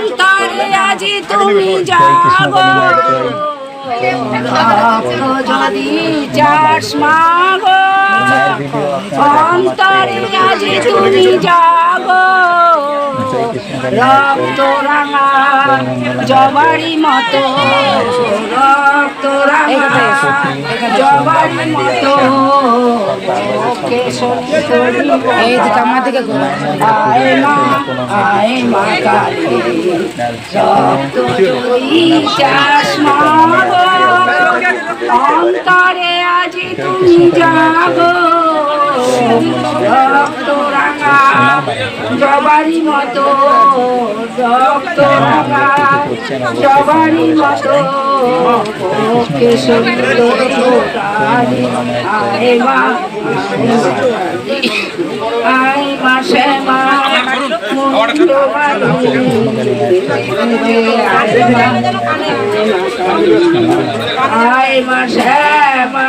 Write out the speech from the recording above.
অন্তরে আজি তুমি জাগো যদি চাস মাগো অন্তরে আজি তুমি জাগো রক্ত রাঙা জবারি মতো রক্ত রাঙা জবারি মতো এই দিকে আমার দিকে আয় মা কালী রক্ত চাস মাগো অন্তরে আজি তুমি জাগো রক্ত রাঙা জবারি মতো রক্ত রাঙা জবারি মতো কেশরী আয় মা আয় মা শ্যামা আয় মা শ্যামা